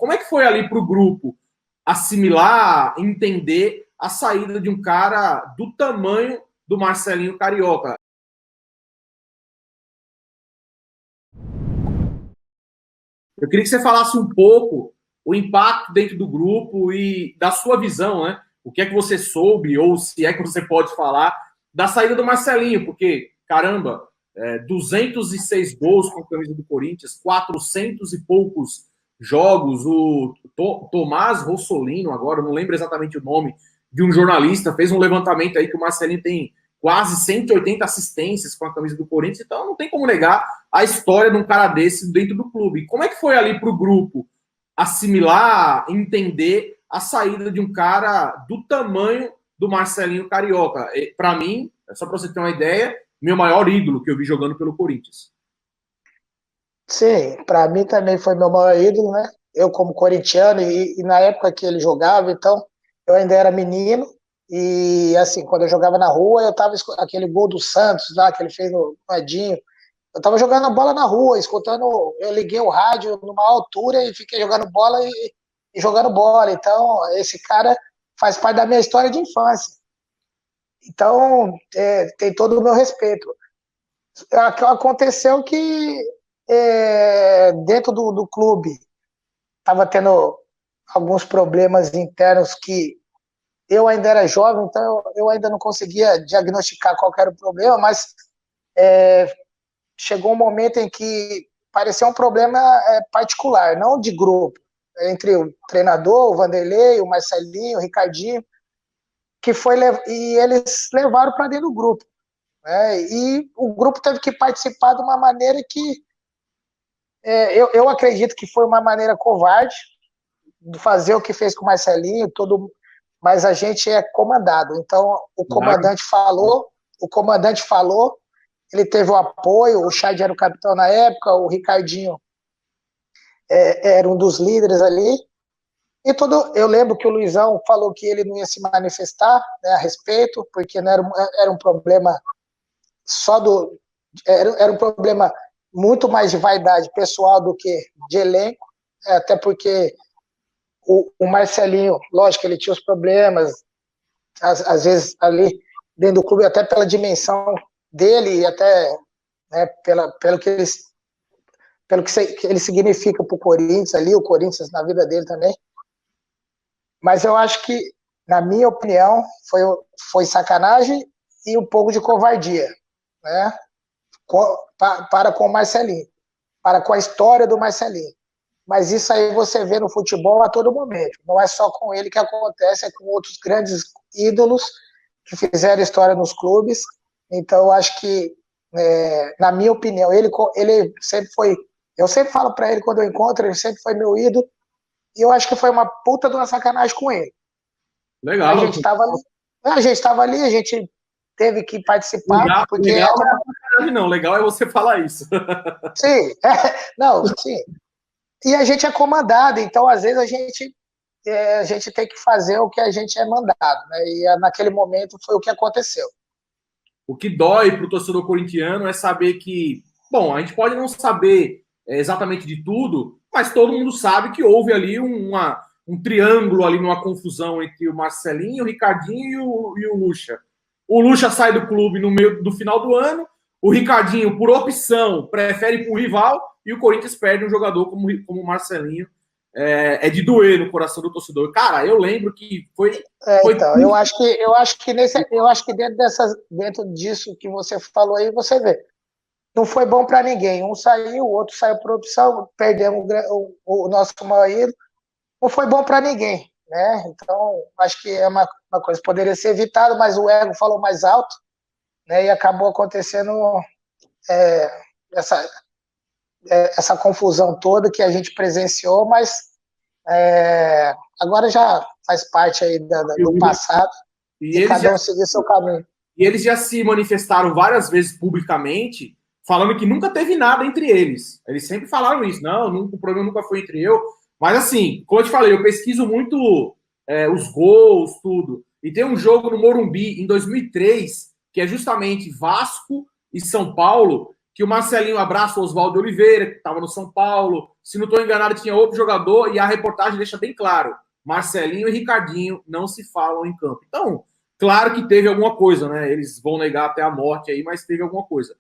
Como é que foi ali para o grupo assimilar, entender a saída de um cara do tamanho do Marcelinho Carioca? Eu queria que você falasse um pouco o impacto dentro do grupo e da sua visão, né? O que é que você soube, ou se é que você pode falar, da saída do Marcelinho, porque, caramba, 206 gols com a camisa do Corinthians, 400 e poucos jogos, o Tomás Rossolino, agora, não lembro exatamente o nome, de um jornalista, fez um levantamento aí que o Marcelinho tem quase 180 assistências com a camisa do Corinthians, então não tem como negar a história de um cara desse dentro do clube. Como é que foi ali para o grupo assimilar, entender a saída de um cara do tamanho do Marcelinho Carioca? Para mim, só para você ter uma ideia, meu maior ídolo que eu vi jogando pelo Corinthians. Sim, para mim também foi meu maior ídolo, né? Eu como corintiano e na época que ele jogava, então eu ainda era menino e assim, quando eu jogava na rua, eu tava aquele gol do Santos lá que ele fez no Edinho, eu tava jogando a bola na rua, escutando, eu liguei o rádio numa altura e fiquei jogando bola e jogando bola. Então, esse cara faz parte da minha história de infância. Então, tem todo o meu respeito. Aconteceu que dentro do clube estava tendo alguns problemas internos que eu ainda era jovem, então eu ainda não conseguia diagnosticar qual era o problema, mas chegou um momento em que parecia um problema particular, não de grupo, entre o treinador, o Vanderlei, o Marcelinho, o Ricardinho, que foi e eles levaram para dentro do grupo. E o grupo teve que participar de uma maneira que eu acredito que foi uma maneira covarde de fazer o que fez com o Marcelinho, mas a gente é comandado. Então o comandante falou, ele teve o apoio, o Chad era o capitão na época, o Ricardinho era um dos líderes ali. E eu lembro que o Luizão falou que ele não ia se manifestar, né, a respeito, porque não era um problema era um problema muito mais de vaidade pessoal do que de elenco, até porque o Marcelinho, lógico, ele tinha os problemas, às vezes ali dentro do clube, até pela dimensão dele e até pelo que ele significa para o Corinthians ali, o Corinthians na vida dele também. Mas eu acho que, na minha opinião, foi sacanagem e um pouco de covardia, né? Para com o Marcelinho, para com a história do Marcelinho. Mas isso aí você vê no futebol a todo momento. Não é só com ele que acontece, é com outros grandes ídolos que fizeram história nos clubes. Então, eu acho que, na minha opinião, ele sempre foi... Eu sempre falo para ele, quando eu encontro, ele sempre foi meu ídolo. E eu acho que foi uma puta de uma sacanagem com ele. Legal. A gente estava ali, a gente teve que participar. Legal, porque legal não é sacanagem, não. Legal é você falar isso. Sim, não, sim. E a gente é comandado, então às vezes a gente tem que fazer o que a gente é mandado, né? E naquele momento foi o que aconteceu. O que dói para o torcedor corintiano é saber que, bom, a gente pode não saber exatamente de tudo, mas todo mundo sabe que houve ali um triângulo ali numa confusão entre o Marcelinho, o Ricardinho e o Lucha. O Lucha sai do clube no meio do final do ano, o Ricardinho, por opção, prefere ir para o rival e o Corinthians perde um jogador como o Marcelinho. É de doer no coração do torcedor. Cara, eu lembro que foi então, eu acho que dentro disso que você falou aí, você vê. Não foi bom para ninguém. Um saiu, o outro saiu por opção, perdemos o nosso maior ídolo. Não foi bom para ninguém, né? Então, acho que é uma coisa que poderia ser evitada, mas o ego falou mais alto, né? E acabou acontecendo essa confusão toda que a gente presenciou, mas agora já faz parte aí do passado e cada um seguir seu caminho. E eles já se manifestaram várias vezes publicamente, falando que nunca teve nada entre eles. Eles sempre falaram isso. Não, o problema nunca foi entre eu. Mas assim, como eu te falei, eu pesquiso muito os gols, tudo. E tem um jogo no Morumbi, em 2003, que é justamente Vasco e São Paulo, que o Marcelinho abraça o Oswaldo Oliveira, que estava no São Paulo. Se não estou enganado, tinha outro jogador, e a reportagem deixa bem claro: Marcelinho e Ricardinho não se falam em campo. Então, claro que teve alguma coisa, né? Eles vão negar até a morte aí, mas teve alguma coisa.